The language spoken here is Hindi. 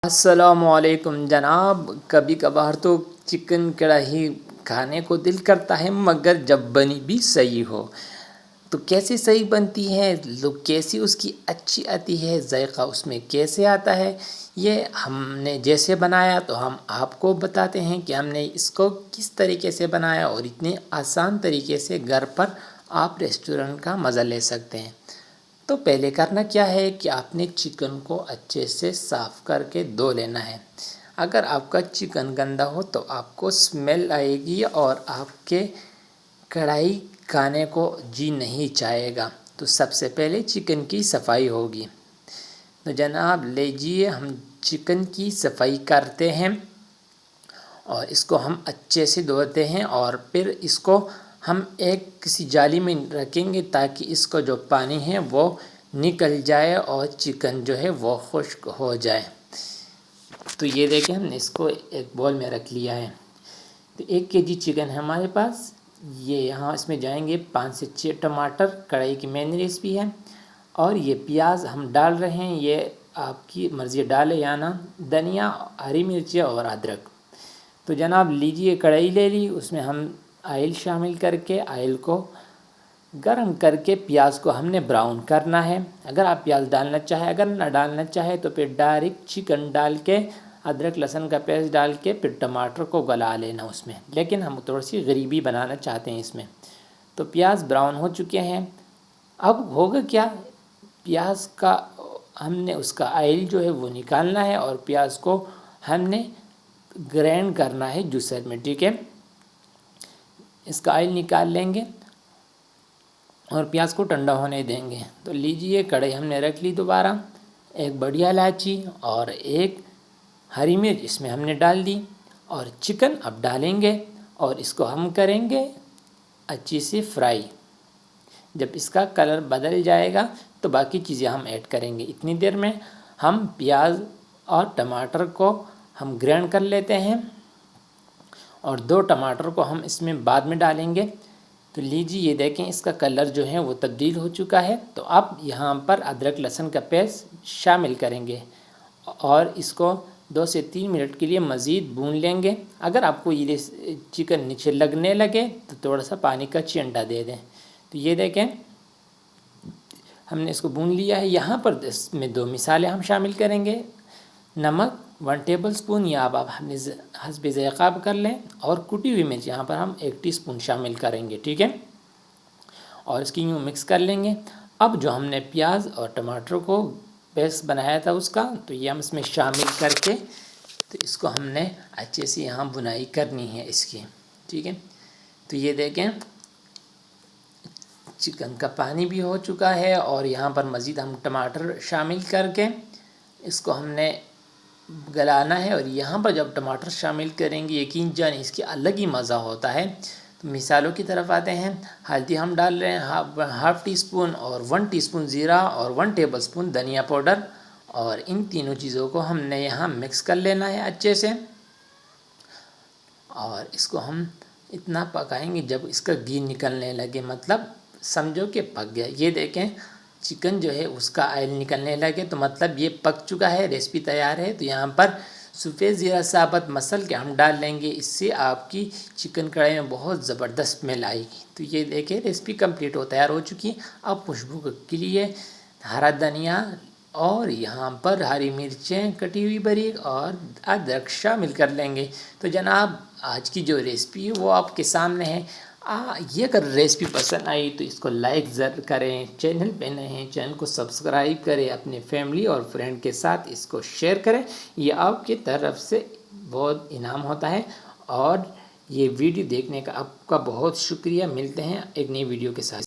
अस्सलामुअलैकुम जनाब। कभी कभार तो चिकन कढ़ाई खाने को दिल करता है, मगर जब बनी भी सही हो तो कैसे सही बनती है, लोग कैसी उसकी अच्छी आती है, जायका उसमें कैसे आता है, ये हमने जैसे बनाया तो हम आपको बताते हैं कि हमने इसको किस तरीके से बनाया और इतने आसान तरीके से घर पर आप रेस्टोरेंट का मज़ा ले सकते हैं। तो पहले करना क्या है कि आपने चिकन को अच्छे से साफ़ करके धो लेना है। अगर आपका चिकन गंदा हो तो आपको स्मेल आएगी और आपके कढ़ाई खाने को जी नहीं चाहेगा। तो सबसे पहले चिकन की सफाई होगी। तो जनाब लीजिए, हम चिकन की सफाई करते हैं और इसको हम अच्छे से धोते हैं और फिर इसको हम एक किसी जाली में रखेंगे ताकि इसका जो पानी है वो निकल जाए और चिकन जो है वो खुश्क हो जाए। तो ये देखें, हमने इसको एक बॉल में रख लिया है। तो 1 केजी चिकन है हमारे पास। ये यहाँ इसमें जाएंगे 5 से 6 टमाटर, कढ़ाई की मेन रेसिपी है। और ये प्याज हम डाल रहे हैं, ये आपकी मर्ज़ी डालें या ना। धनिया, हरी मिर्ची और अदरक। तो जनाब लीजिए, कढ़ाई ले ली, उसमें हम ऑयल शामिल करके ऑयल को गरम करके प्याज को हमने ब्राउन करना है। अगर आप प्याज डालना चाहे, अगर ना डालना चाहे तो फिर डायरेक्ट चिकन डाल के अदरक लहसुन का पेस्ट डाल के फिर टमाटर को गला लेना उसमें। लेकिन हम थोड़ी सी ग्रेवी बनाना चाहते हैं इसमें। तो प्याज ब्राउन हो चुके हैं। अब होगा क्या, प्याज का हमने उसका ऑयल जो है वो निकालना है और प्याज को हमने ग्राइंड करना है जूसर में। ठीक है, इसका ऑयल निकाल लेंगे और प्याज को ठंडा होने देंगे। तो लीजिए, कढ़ाई हमने रख ली दोबारा। एक बढ़िया इलायची और एक हरी मिर्च इसमें हमने डाल दी और चिकन अब डालेंगे और इसको हम करेंगे अच्छी सी फ्राई। जब इसका कलर बदल जाएगा तो बाकी चीज़ें हम ऐड करेंगे। इतनी देर में हम प्याज और टमाटर को हम ग्राइंड कर लेते हैं और 2 टमाटर को हम इसमें बाद में डालेंगे। तो लीजिए, ये देखें, इसका कलर जो है वो तब्दील हो चुका है। तो अब यहाँ पर अदरक लहसुन का पेस्ट शामिल करेंगे और इसको 2 से 3 मिनट के लिए मज़ीद भून लेंगे। अगर आपको ये चिकन नीचे लगने लगे तो थोड़ा सा पानी का छिंटा दे दें। तो ये देखें, हमने इसको भून लिया है। यहाँ पर इसमें 2 मिसालें हम शामिल करेंगे। नमक 1 टेबलस्पून या अब आप हस्बे ज़ायक़ा कर लें, और कुटी हुई मिर्च यहाँ पर हम 1 टीस्पून शामिल करेंगे। ठीक है, और इसकी यूँ मिक्स कर लेंगे। अब जो हमने प्याज और टमाटर को पेस्ट बनाया था उसका, तो ये हम इसमें शामिल करके तो इसको हमने अच्छे से यहाँ बुनाई करनी है इसकी। ठीक है, तो ये देखें, चिकन का पानी भी हो चुका है और यहाँ पर मज़ीद हम टमाटर शामिल करके इसको हमने गलाना है। और यहाँ पर जब टमाटर शामिल करेंगे, यकीन जानिए इसकी अलग ही मज़ा होता है। तो मिसालों की तरफ आते हैं। हल्दी हम डाल रहे हैं हाफ़ टी स्पून और 1 टीस्पून ज़ीरा और 1 टेबलस्पून धनिया पाउडर, और इन तीनों चीज़ों को हमने यहाँ मिक्स कर लेना है अच्छे से। और इसको हम इतना पकाएंगे जब इसका घी निकलने लगे, मतलब समझो कि पक गया। ये देखें, चिकन जो है उसका ऑयल निकलने लगे तो मतलब ये पक चुका है, रेसिपी तैयार है। तो यहाँ पर सफ़ेद ज़ीरा साबुत मसल के हम डाल लेंगे, इससे आपकी चिकन कढ़ाई में बहुत ज़बरदस्त स्मेल आएगी। तो ये देखें, रेसिपी कंप्लीट हो तैयार हो चुकी है। अब खुशबू के लिए हरा धनिया और यहाँ पर हरी मिर्चें कटी हुई बारीक और अदरक शामिल कर लेंगे। तो जनाब आज की जो रेसिपी है वो आपके सामने है। ये अगर रेसिपी पसंद आई तो इसको लाइक ज़रूर करें। चैनल पे नए हैं, चैनल को सब्सक्राइब करें, अपने फैमिली और फ्रेंड के साथ इसको शेयर करें। ये आपकी तरफ से बहुत इनाम होता है। और ये वीडियो देखने का आपका बहुत शुक्रिया। मिलते हैं एक नई वीडियो के साथ।